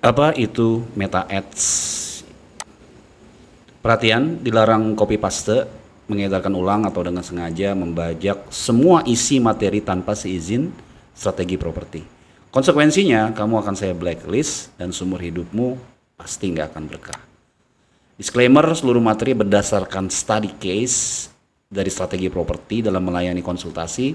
Apa itu Meta Ads? Perhatian, dilarang copy paste, mengedarkan ulang atau dengan sengaja membajak semua isi materi tanpa seizin strategi properti. Konsekuensinya, kamu akan saya blacklist dan seumur hidupmu pasti nggak akan berkah. Disclaimer, seluruh materi berdasarkan study case dari strategi properti dalam melayani konsultasi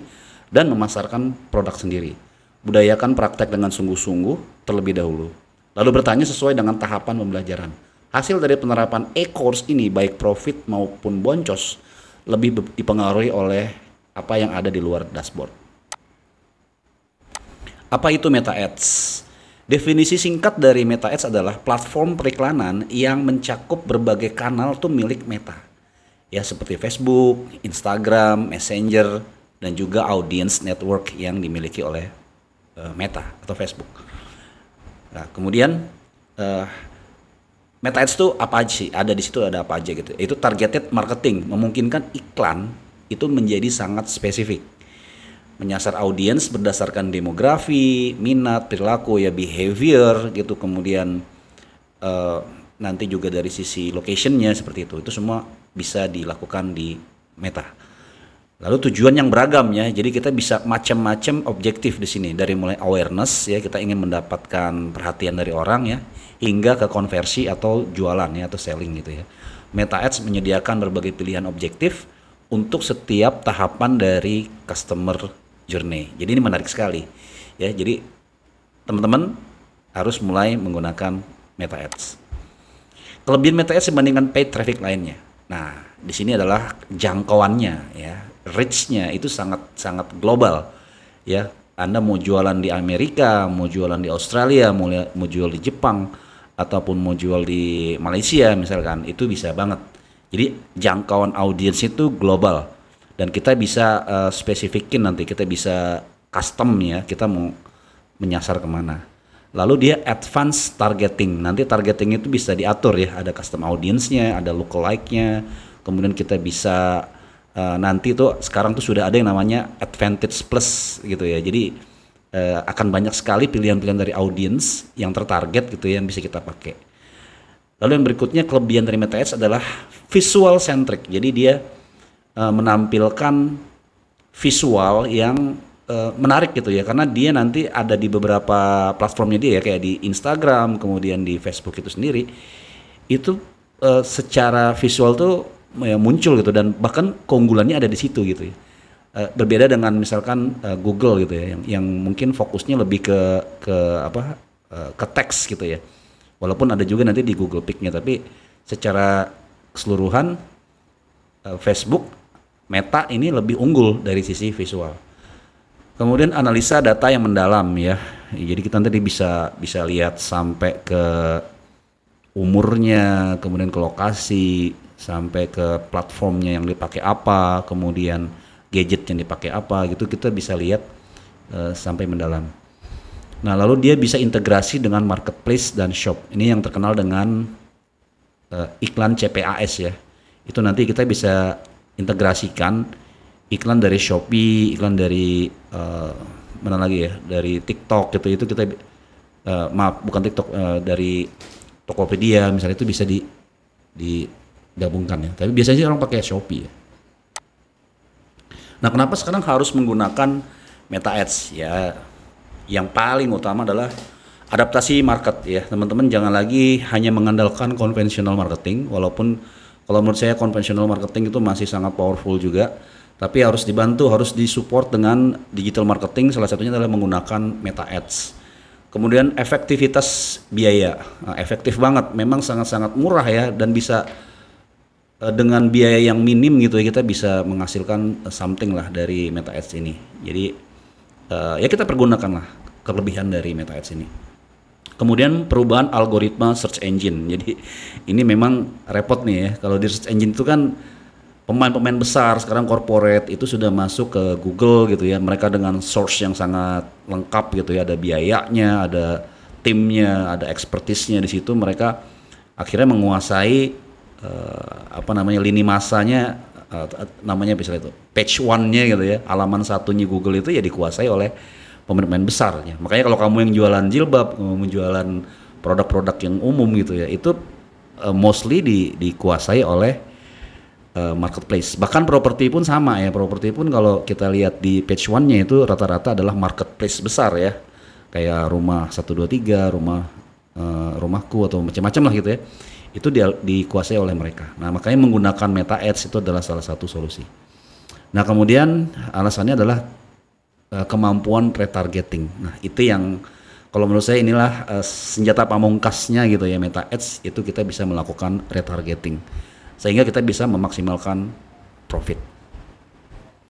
dan memasarkan produk sendiri. Budayakan praktek dengan sungguh-sungguh terlebih dahulu. Lalu bertanya sesuai dengan tahapan pembelajaran. Hasil dari penerapan e-course ini baik profit maupun boncos lebih dipengaruhi oleh apa yang ada di luar dashboard. Apa itu Meta Ads? Definisi singkat dari Meta Ads adalah platform periklanan yang mencakup berbagai kanal tuh milik Meta. Ya seperti Facebook, Instagram, Messenger, dan juga audience network yang dimiliki oleh Meta atau Facebook. Nah, kemudian Meta Ads itu apa aja sih? Ada di situ ada apa aja gitu. Itu targeted marketing, memungkinkan iklan itu menjadi sangat spesifik. Menyasar audiens berdasarkan demografi, minat, perilaku ya behavior gitu. Kemudian nanti juga dari sisi locationnya seperti itu. Itu semua bisa dilakukan di Meta. Lalu tujuan yang beragam ya. Jadi kita bisa macam-macam objektif di sini. Dari mulai awareness ya, kita ingin mendapatkan perhatian dari orang ya, hingga ke konversi atau jualan ya atau selling gitu ya. Meta Ads menyediakan berbagai pilihan objektif untuk setiap tahapan dari customer journey. Jadi ini menarik sekali ya. Jadi teman-teman harus mulai menggunakan Meta Ads. Kelebihan Meta Ads dibandingkan paid traffic lainnya. Nah, di sini adalah jangkauannya ya. Reach-nya itu sangat global ya. Anda mau jualan di Amerika, mau jualan di Australia, mau jual di Jepang ataupun mau jual di Malaysia misalkan, itu bisa banget. Jadi jangkauan audiens itu global dan kita bisa spesifikin, nanti kita bisa custom ya, kita mau menyasar kemana. Lalu dia advance targeting, nanti targeting itu bisa diatur ya, ada custom audiensnya, ada lookalike-nya, kemudian kita bisa nanti tuh sekarang tuh sudah ada yang namanya Advantage Plus gitu ya. Jadi akan banyak sekali pilihan-pilihan dari audiens yang tertarget gitu ya, yang bisa kita pakai. Lalu yang berikutnya, kelebihan dari Meta Ads adalah visual centric. Jadi dia menampilkan visual yang menarik gitu ya, karena dia nanti ada di beberapa platformnya dia ya, kayak di Instagram, kemudian di Facebook itu sendiri. Itu secara visual tuh ya muncul gitu, dan bahkan keunggulannya ada di situ gitu ya. Berbeda dengan misalkan Google gitu ya, yang mungkin fokusnya lebih ke teks gitu ya. Walaupun ada juga nanti di Google Pick-nya, tapi secara keseluruhan Facebook, Meta ini lebih unggul dari sisi visual. Kemudian analisa data yang mendalam ya. Jadi kita nanti bisa lihat sampai ke umurnya, kemudian ke lokasi, sampai ke platformnya yang dipakai apa, kemudian gadget yang dipakai apa gitu, kita bisa lihat sampai mendalam. Nah, lalu dia bisa integrasi dengan marketplace dan shop. Ini yang terkenal dengan iklan CPAS ya. Itu nanti kita bisa integrasikan iklan dari Shopee, iklan dari mana lagi ya, dari TikTok gitu. Itu kita maaf bukan TikTok, dari Tokopedia misalnya, itu bisa digabungkan ya. Tapi biasanya orang pakai Shopee ya. Nah, kenapa sekarang harus menggunakan Meta Ads ya? Yang paling utama adalah adaptasi market ya. Teman-teman jangan lagi hanya mengandalkan konvensional marketing, walaupun kalau menurut saya konvensional marketing itu masih sangat powerful juga, tapi harus dibantu, harus disupport dengan digital marketing. Salah satunya adalah menggunakan Meta Ads. Kemudian efektivitas biaya, efektif banget, memang sangat-sangat murah ya, dan bisa dengan biaya yang minim gitu ya, kita bisa menghasilkan something lah dari Meta Ads ini. Jadi ya kita pergunakan lah kelebihan dari Meta Ads ini. Kemudian perubahan algoritma search engine. Jadi ini memang repot nih ya, kalau di search engine itu kan pemain-pemain besar sekarang corporate itu sudah masuk ke Google gitu ya, mereka dengan source yang sangat lengkap gitu ya, ada biayanya, ada timnya, ada expertise-nya di situ. Mereka akhirnya menguasai lini masanya, namanya misalnya itu page one-nya gitu ya, halaman satunya Google itu ya dikuasai oleh pemain-pemain besar ya. Makanya kalau kamu yang jualan jilbab, kamu jualan produk-produk yang umum gitu ya, itu mostly dikuasai oleh marketplace. Bahkan properti pun sama ya, properti pun kalau kita lihat di page one-nya itu rata-rata adalah marketplace besar ya, kayak rumah 123, rumahku atau macam-macam lah gitu ya, itu dikuasai oleh mereka. Nah makanya menggunakan Meta Ads itu adalah salah satu solusi. Nah kemudian alasannya adalah kemampuan retargeting. Nah itu yang kalau menurut saya inilah senjata pamungkasnya gitu ya, Meta Ads itu kita bisa melakukan retargeting sehingga kita bisa memaksimalkan profit.